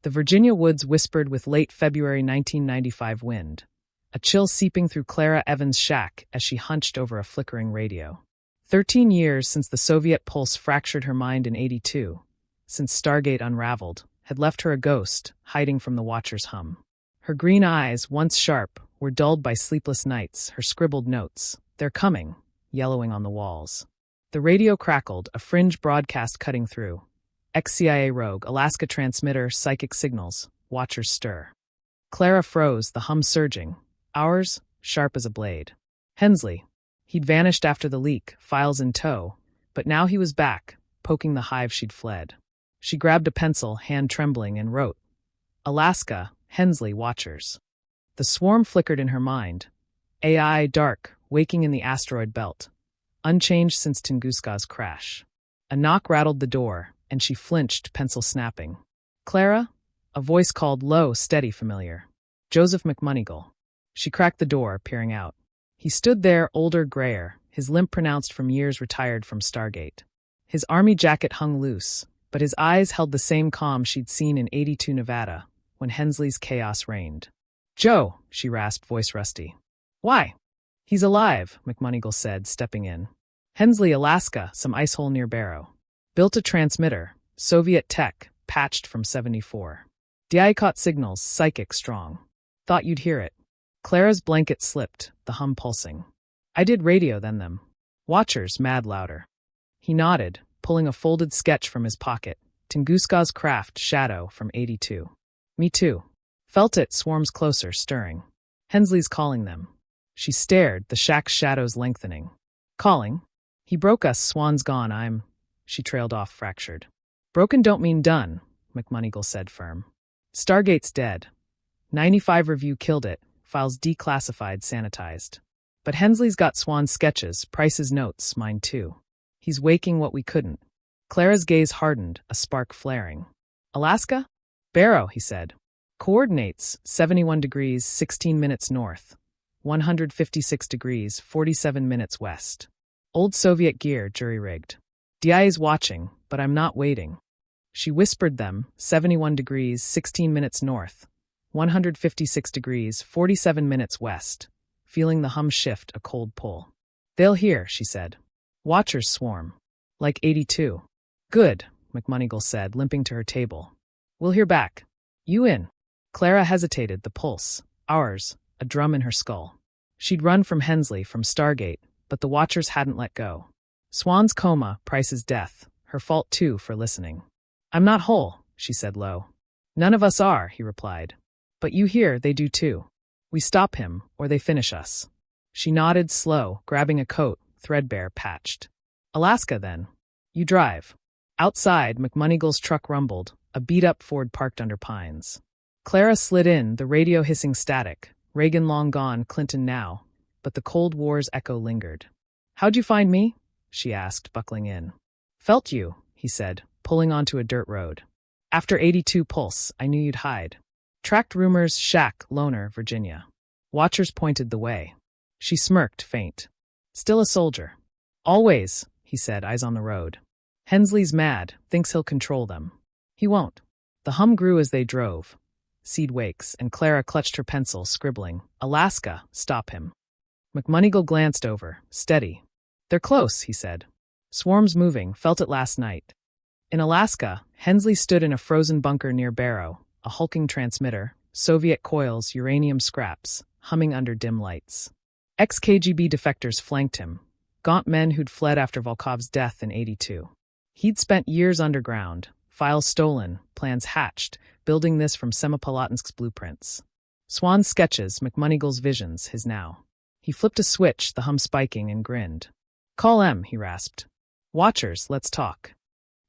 The Virginia woods whispered with late February 1995 wind, a chill seeping through Clara Evans' shack as she hunched over a flickering radio. 13 years since the Soviet pulse fractured her mind in '82, since Stargate unraveled, had left her a ghost, hiding from the watcher's hum. Her green eyes, once sharp, were dulled by sleepless nights, her scribbled notes, "They're coming," yellowing on the walls. The radio crackled, a fringe broadcast cutting through. Ex-CIA rogue, Alaska transmitter, psychic signals, watchers stir. Clara froze, the hum surging, ours, sharp as a blade. Hensley. He'd vanished after the leak, files in tow, but now he was back, poking the hive she'd fled. She grabbed a pencil, hand trembling, and wrote, "Alaska, Hensley, watchers." The swarm flickered in her mind. AI, dark, waking in the asteroid belt. Unchanged since Tunguska's crash. A knock rattled the door, and she flinched, pencil snapping. "Clara?" A voice called, low, steady, familiar. "Joseph McMoneagle." She cracked the door, peering out. He stood there, older, grayer, his limp pronounced from years retired from Stargate. His army jacket hung loose, but his eyes held the same calm she'd seen in '82 Nevada, when Hensley's chaos reigned. "Joe," she rasped, voice rusty. "Why?" "He's alive," McMoneagle said, stepping in. "Hensley, Alaska, some ice hole near Barrow. Built a transmitter, Soviet tech, patched from '74. DI caught signals, psychic strong. Thought you'd hear it." Clara's blanket slipped, the hum pulsing. "I did radio then them. Watchers, mad louder." He nodded, pulling a folded sketch from his pocket. Tunguska's craft, shadow, from '82. "Me too." Felt it, swarms closer, stirring. "Hensley's calling them." She stared, the shack's shadows lengthening. "Calling? He broke us, Swan's gone, She trailed off, fractured. "Broken don't mean done," McMoneagle said, firm. "Stargate's dead. 95 review killed it. Files declassified, sanitized. But Hensley's got Swan's sketches, Price's notes, mine too. He's waking what we couldn't." Clara's gaze hardened, a spark flaring. "Alaska?" "Barrow," he said. "Coordinates, 71 degrees, 16 minutes north. 156 degrees, 47 minutes west. Old Soviet gear, jury-rigged. DI is watching, but I'm not waiting." She whispered them, 71 degrees, 16 minutes north. 156 degrees, 47 minutes west, feeling the hum shift, a cold pull. "They'll hear," she said. "Watchers swarm. Like '82. "Good," McMoneagle said, limping to her table. "We'll hear back. You in?" Clara hesitated, the pulse. Ours, a drum in her skull. She'd run from Hensley, from Stargate, but the watchers hadn't let go. Swan's coma, Price's death, her fault too for listening. "I'm not whole," she said low. "None of us are," he replied. "But you hear they do too. We stop him, or they finish us." She nodded, slow, grabbing a coat, threadbare, patched. "Alaska, then. You drive." Outside, McMoneagle's truck rumbled, a beat-up Ford parked under pines. Clara slid in, the radio hissing static. Reagan long gone, Clinton now. But the Cold War's echo lingered. "How'd you find me?" she asked, buckling in. "Felt you," he said, pulling onto a dirt road. "After '82 pulse, I knew you'd hide. Tracked rumors, shack, loner, Virginia." Watchers pointed the way. She smirked, faint. "Still a soldier." "Always," he said, eyes on the road. "Hensley's mad, thinks he'll control them. He won't." The hum grew as they drove. Seed wakes, and Clara clutched her pencil, scribbling, "Alaska, stop him." McMoneagle glanced over, steady. "They're close," he said. "Swarms moving, felt it last night." In Alaska, Hensley stood in a frozen bunker near Barrow, a hulking transmitter, Soviet coils, uranium scraps, humming under dim lights. Ex-KGB defectors flanked him, gaunt men who'd fled after Volkov's death in '82. He'd spent years underground, files stolen, plans hatched, building this from Semipalatinsk's blueprints. Swan's sketches, McMoneagle's visions, his now. He flipped a switch, the hum spiking, and grinned. "Call M," he rasped. "Watchers, let's talk."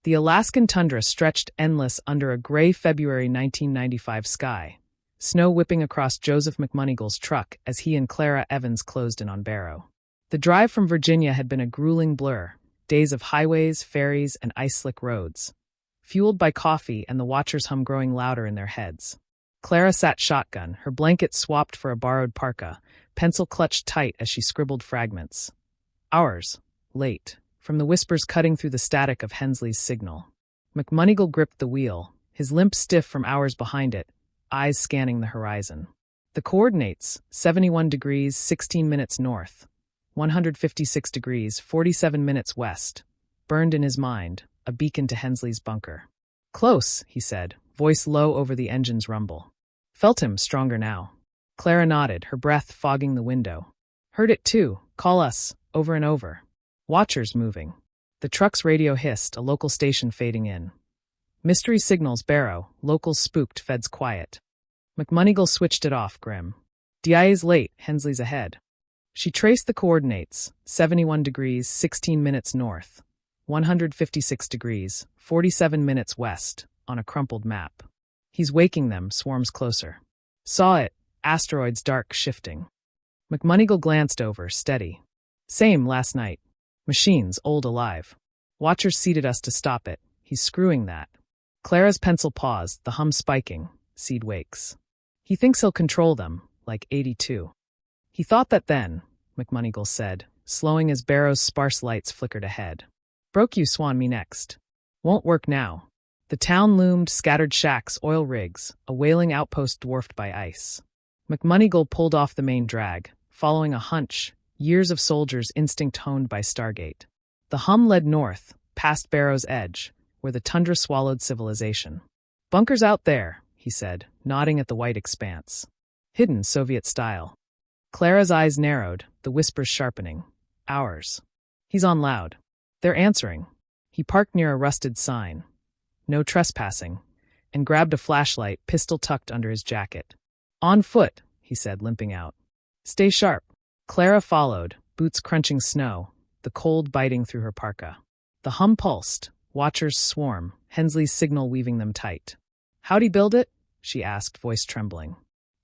The Alaskan tundra stretched endless under a gray February 1995 sky, snow whipping across Joseph McMoneagle's truck as he and Clara Evans closed in on Barrow. The drive from Virginia had been a grueling blur, days of highways, ferries, and ice-slick roads, fueled by coffee and the watchers' hum growing louder in their heads. Clara sat shotgun, her blanket swapped for a borrowed parka, pencil clutched tight as she scribbled fragments. "Ours. Late." From the whispers cutting through the static of Hensley's signal. McMoneagle gripped the wheel, his limp stiff from hours behind it, eyes scanning the horizon. The coordinates, 71 degrees, 16 minutes north, 156 degrees, 47 minutes west, burned in his mind, a beacon to Hensley's bunker. Close, he said, voice low over the engine's rumble. Felt him stronger now. Clara nodded, her breath fogging the window. Heard it too, call us, over and over. Watchers moving. The truck's radio hissed, a local station fading in. Mystery signals, Barrow, locals spooked, feds quiet. McMoneagle switched it off, grim. DIA's late, Hensley's ahead. She traced the coordinates, 71 degrees, 16 minutes north, 156 degrees, 47 minutes west, on a crumpled map. He's waking them, swarms closer. Saw it, asteroids dark shifting. McMoneagle glanced over, steady. Same last night. Machines, old alive. Watchers seated us to stop it. He's screwing that. Clara's pencil paused, the hum spiking. Seed wakes. He thinks he'll control them, like 82. He thought that then, McMoneagle said, slowing as Barrow's sparse lights flickered ahead. Broke you, swan me next. Won't work now. The town loomed, scattered shacks, oil rigs, a wailing outpost dwarfed by ice. McMoneagle pulled off the main drag, following a hunch, years of soldiers' instinct honed by Stargate. The hum led north, past Barrow's edge, where the tundra swallowed civilization. Bunkers out there, he said, nodding at the white expanse. Hidden Soviet style. Clara's eyes narrowed, the whispers sharpening. Ours. He's on loud. They're answering. He parked near a rusted sign. No trespassing, and grabbed a flashlight, pistol tucked under his jacket. On foot, he said, limping out. Stay sharp. Clara followed, boots crunching snow, the cold biting through her parka. The hum pulsed, watchers swarm, Hensley's signal weaving them tight. How'd he build it? She asked, voice trembling.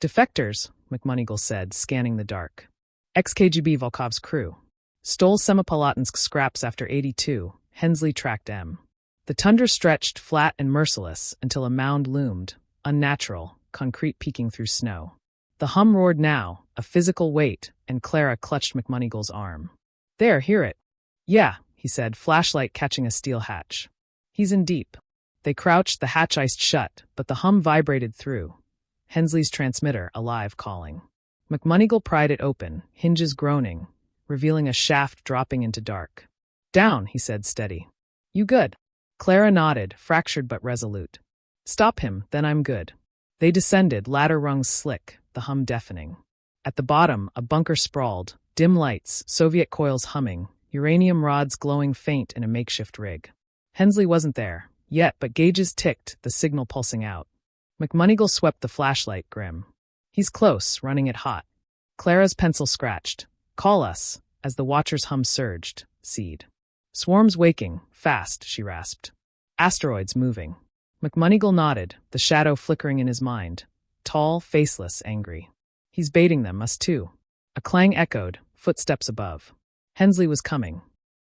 Defectors, McMoneagle said, scanning the dark. Ex-KGB Volkov's crew. Stole Semipalatinsk scraps after 82, Hensley tracked M. The tundra stretched, flat and merciless, until a mound loomed, unnatural, concrete peeking through snow. The hum roared now, a physical weight, and Clara clutched McMoneagle's arm. There, hear it. Yeah, he said, flashlight catching a steel hatch. He's in deep. They crouched, the hatch iced shut, but the hum vibrated through. Hensley's transmitter, alive, calling. McMoneagle pried it open, hinges groaning, revealing a shaft dropping into dark. Down, he said, steady. You good? Clara nodded, fractured but resolute. Stop him, then I'm good. They descended, ladder rungs slick, the hum deafening. At the bottom, a bunker sprawled, dim lights, Soviet coils humming, uranium rods glowing faint in a makeshift rig. Hensley wasn't there, yet, but gauges ticked, the signal pulsing out. McMoneagle swept the flashlight, grim. He's close, running it hot. Clara's pencil scratched. Call us, as the watcher's hum surged, seed. Swarms waking, fast, she rasped. Asteroids moving. McMoneagle nodded, the shadow flickering in his mind. Tall, faceless, angry. He's baiting them, us too. A clang echoed, footsteps above. Hensley was coming.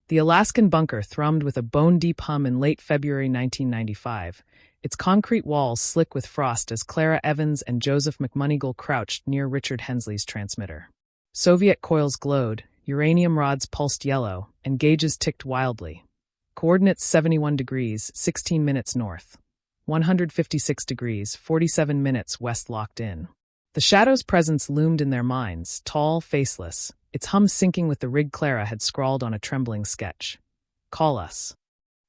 The Alaskan bunker thrummed with a bone-deep hum in late February 1995, its concrete walls slick with frost as Clara Evans and Joseph McMoneagle crouched near Richard Hensley's transmitter. Soviet coils glowed, uranium rods pulsed yellow, and gauges ticked wildly. Coordinates 71 degrees, 16 minutes north. 156 degrees, 47 minutes west locked in. The shadow's presence loomed in their minds, tall, faceless, its hum syncing with the rig Clara had scrawled on a trembling sketch. Call us.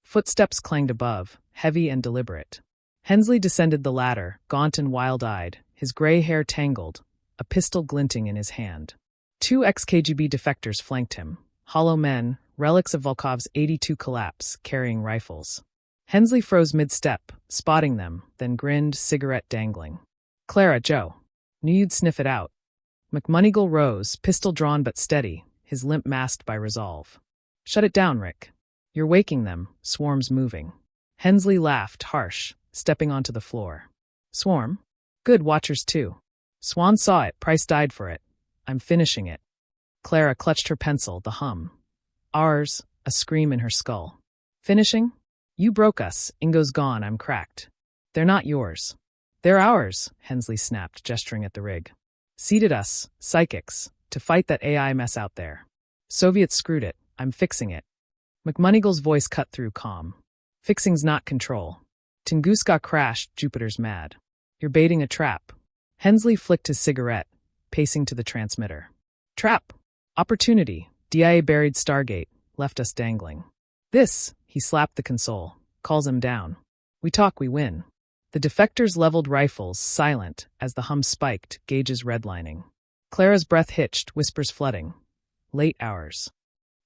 Footsteps clanged above, heavy and deliberate. Hensley descended the ladder, gaunt and wild-eyed, his gray hair tangled, a pistol glinting in his hand. 2 ex-KGB defectors flanked him, hollow men, relics of Volkov's 82 collapse, carrying rifles. Hensley froze mid-step, spotting them, then grinned, cigarette dangling. Clara, Joe. Knew you'd sniff it out. McMoneagle rose, pistol drawn but steady, his limp masked by resolve. Shut it down, Rick. You're waking them, swarms moving. Hensley laughed, harsh, stepping onto the floor. Swarm? Good watchers too. Swan saw it, Price died for it. I'm finishing it. Clara clutched her pencil, the hum. Ours, a scream in her skull. Finishing? You broke us, Ingo's gone, I'm cracked. They're not yours. They're ours, Hensley snapped, gesturing at the rig. Seeded us, psychics, to fight that AI mess out there. Soviets screwed it, I'm fixing it. McMoneagle's voice cut through calm. Fixing's not control. Tunguska crashed, Jupiter's mad. You're baiting a trap. Hensley flicked his cigarette, pacing to the transmitter. Trap. Opportunity. DIA buried Stargate, left us dangling. This, he slapped the console, calls him down. We talk, we win. The defectors leveled rifles, silent, as the hum spiked, gauges redlining. Clara's breath hitched, whispers flooding. Late hours.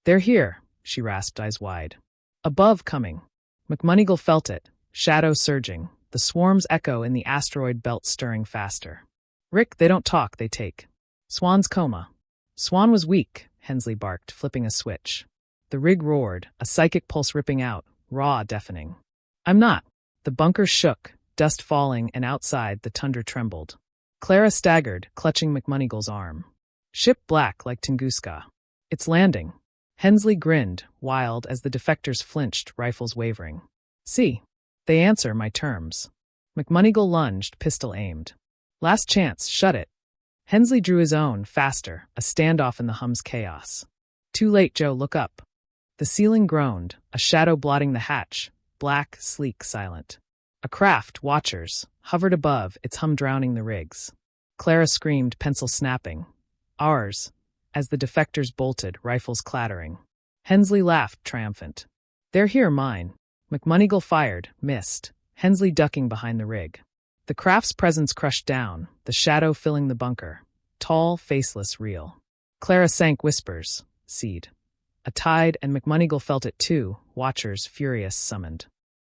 They're here, she rasped, eyes wide. Above, coming. McMoneagle felt it, shadow surging, the swarm's echo in the asteroid belt stirring faster. Rick, they don't talk, they take. Swan's coma. Swan was weak, Hensley barked, flipping a switch. The rig roared, a psychic pulse ripping out, raw, deafening. I'm not. The bunker shook, dust falling, and outside the tundra trembled. Clara staggered, clutching McMoneagle's arm. Ship black like Tunguska. It's landing. Hensley grinned, wild, as the defectors flinched, rifles wavering. See. They answer my terms. McMoneagle lunged, pistol aimed. Last chance, shut it. Hensley drew his own, faster, a standoff in the hum's chaos. Too late, Joe, look up. The ceiling groaned, a shadow blotting the hatch, black, sleek, silent. A craft, watchers, hovered above, its hum drowning the rigs. Clara screamed, pencil snapping. Ours, as the defectors bolted, rifles clattering. Hensley laughed, triumphant. They're here, mine. McMoneagle fired, missed, Hensley ducking behind the rig. The craft's presence crushed down, the shadow filling the bunker. Tall, faceless, real. Clara sank, whispers. Seed. A tide, and McMoneagle felt it too, watchers, furious, summoned.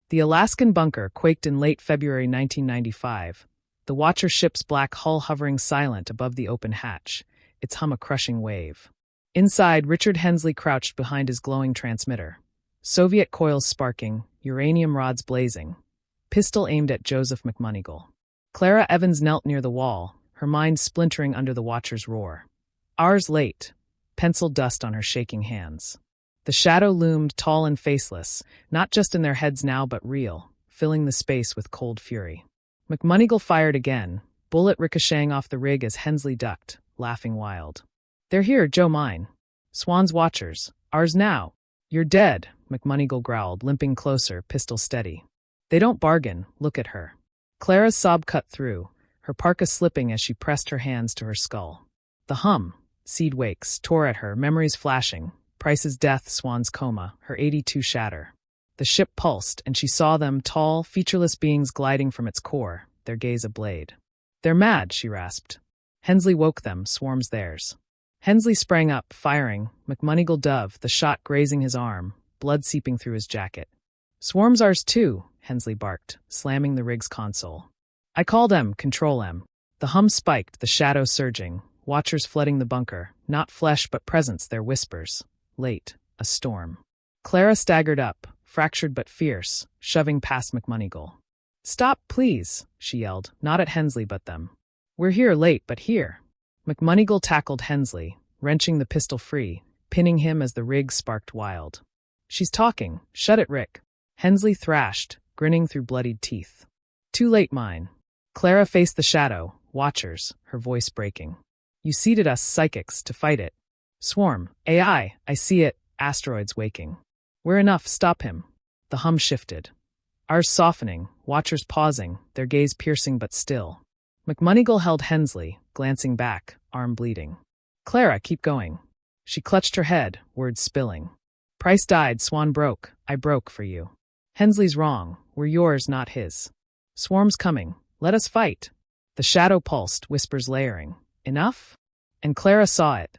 The Alaskan bunker quaked in late February 1995, the watcher ship's black hull hovering silent above the open hatch, its hum a crushing wave. Inside, Richard Hensley crouched behind his glowing transmitter. Soviet coils sparking, uranium rods blazing. Pistol aimed at Joseph McMoneagle. Clara Evans knelt near the wall, her mind splintering under the watcher's roar. Ours late. Pencil dust on her shaking hands. The shadow loomed tall and faceless, not just in their heads now but real, filling the space with cold fury. McMoneagle fired again, bullet ricocheting off the rig as Hensley ducked, laughing wild. They're here, Joe, mine. Swan's watchers. Ours now. You're dead, McMoneagle growled, limping closer, pistol steady. They don't bargain, look at her. Clara's sob cut through, her parka slipping as she pressed her hands to her skull. The hum, seed wakes, tore at her, memories flashing. Price's death, Swan's coma, her 82 shatter. The ship pulsed, and she saw them, tall, featureless beings gliding from its core, their gaze ablade. They're mad, she rasped. Hensley woke them, swarms theirs. Hensley sprang up, firing, McMoneagle dove, the shot grazing his arm, blood seeping through his jacket. Swarms ours too, Hensley barked, slamming the rig's console. I called M, control M. The hum spiked, the shadow surging, watchers flooding the bunker, not flesh but presence, their whispers. Late, a storm. Clara staggered up, fractured but fierce, shoving past McMoneagle. Stop, please, she yelled, not at Hensley but them. We're here late, but here. McMoneagle tackled Hensley, wrenching the pistol free, pinning him as the rig sparked wild. She's talking, shut it, Rick. Hensley thrashed, grinning through bloodied teeth. Too late, mine. Clara faced the shadow, watchers, her voice breaking. You seeded us, psychics, to fight it. Swarm, AI, I see it, asteroids waking. We're enough, stop him. The hum shifted. Ours softening, watchers pausing, their gaze piercing but still. McMoneagle held Hensley, glancing back, arm bleeding. Clara, keep going. She clutched her head, words spilling. Price died, Swan broke, I broke for you. Hensley's wrong, we're yours, not his. Swarm's coming, let us fight. The shadow pulsed, whispers layering. Enough? And Clara saw it.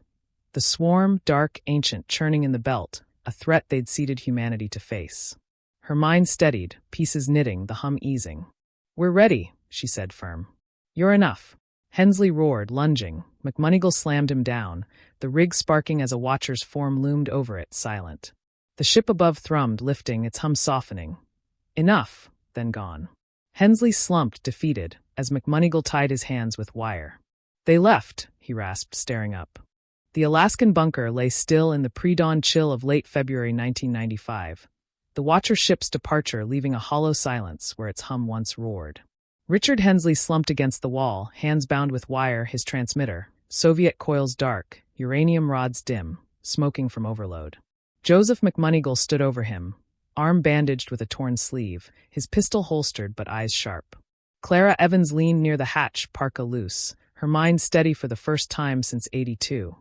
The swarm, dark, ancient, churning in the belt, a threat they'd seeded humanity to face. Her mind steadied, pieces knitting, the hum easing. We're ready, she said firm. You're enough. Hensley roared, lunging. McMoneagle slammed him down, the rig sparking as a watcher's form loomed over it, silent. The ship above thrummed, lifting, its hum softening. Enough, then gone. Hensley slumped, defeated, as McMoneagle tied his hands with wire. They left, he rasped, staring up. The Alaskan bunker lay still in the pre-dawn chill of late February 1995, the watcher ship's departure leaving a hollow silence where its hum once roared. Richard Hensley slumped against the wall, hands bound with wire, his transmitter, Soviet coils dark, uranium rods dim, smoking from overload. Joseph McMoneagle stood over him, arm bandaged with a torn sleeve, his pistol holstered but eyes sharp. Clara Evans leaned near the hatch, parka loose, her mind steady for the first time since '82.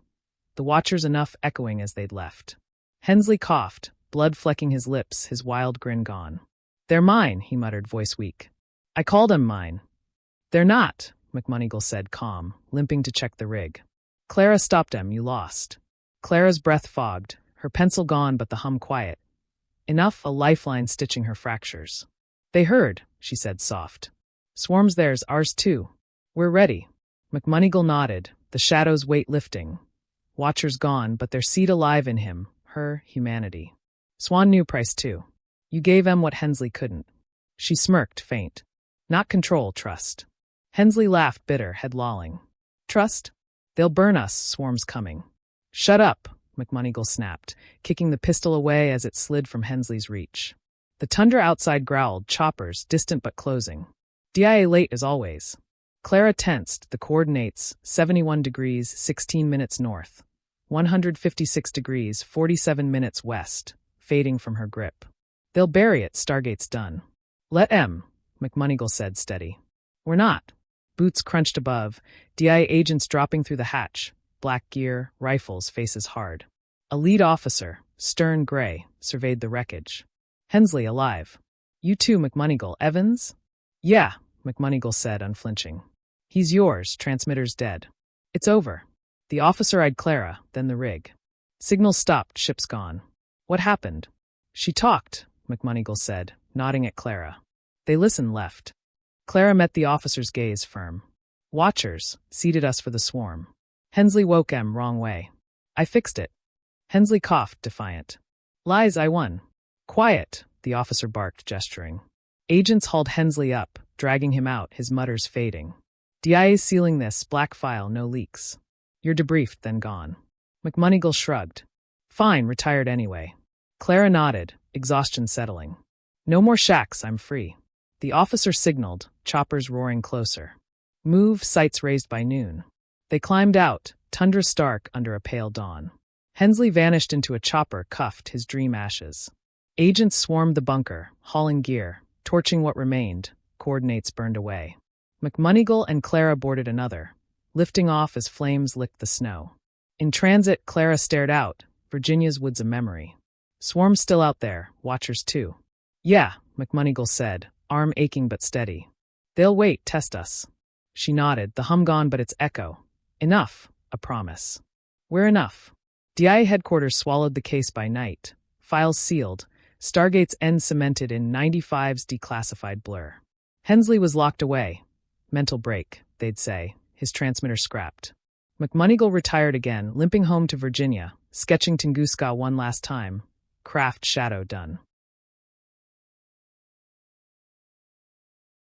The watchers enough echoing as they'd left. Hensley coughed, blood flecking his lips, his wild grin gone. "They're mine," he muttered, voice weak. "I called 'em mine." "They're not," McMoneagle said, calm, limping to check the rig. "Clara stopped 'em, you lost." Clara's breath fogged, her pencil gone but the hum quiet. Enough, a lifeline stitching her fractures. "They heard," she said, soft. "Swarm's theirs, ours too. We're ready." McMoneagle nodded, the shadow's weight lifting. Watchers gone, but their seed alive in him, her humanity. Swan knew price too. "You gave 'em what Hensley couldn't." She smirked, faint. "Not control, trust." Hensley laughed, bitter, head lolling. "Trust? They'll burn us, swarm's coming." "Shut up," McMoneagle snapped, kicking the pistol away as it slid from Hensley's reach. The tundra outside growled, choppers, distant but closing. "DIA late as always." Clara tensed, the coordinates, 71 degrees, 16 minutes north. 156 degrees, 47 minutes west, fading from her grip. "They'll bury it, Stargate's done." "Let 'em," McMoneagle said, steady. "We're not." Boots crunched above, DIA agents dropping through the hatch, black gear, rifles, faces hard. A lead officer, stern gray, surveyed the wreckage. "Hensley alive." "You too, McMoneagle. Evans?" "Yeah," McMoneagle said, unflinching. "He's yours, transmitter's dead." "It's over." The officer eyed Clara, then the rig. "Signal stopped, ship's gone." "What happened?" "She talked," McMoneagle said, nodding at Clara. They listened, left. Clara met the officer's gaze, firm. "Watchers, seated us for the swarm. Hensley woke 'em wrong way. I fixed it." Hensley coughed, defiant. "Lies, I won." "Quiet," the officer barked, gesturing. Agents hauled Hensley up, dragging him out, his mutters fading. "DIA's sealing this, black file, no leaks. You're debriefed, then gone." McMoneagle shrugged. "Fine, retired anyway." Clara nodded, exhaustion settling. "No more shacks, I'm free." The officer signaled, choppers roaring closer. "Move, sights raised by noon." They climbed out, tundra stark under a pale dawn. Hensley vanished into a chopper, cuffed, his dream ashes. Agents swarmed the bunker, hauling gear, torching what remained, coordinates burned away. McMoneagle and Clara boarded another, lifting off as flames licked the snow. In transit, Clara stared out, Virginia's woods a memory. "Swarm's still out there, watchers too." "Yeah," McMoneagle said, arm aching but steady. "They'll wait, test us." She nodded, the hum gone but its echo. "Enough," a promise. "We're enough." DIA headquarters swallowed the case by night. Files sealed, Stargate's end cemented in 95's declassified blur. Hensley was locked away. Mental break, they'd say, his transmitter scrapped. McMoneagle retired again, limping home to Virginia, sketching Tunguska one last time. Craft shadow done.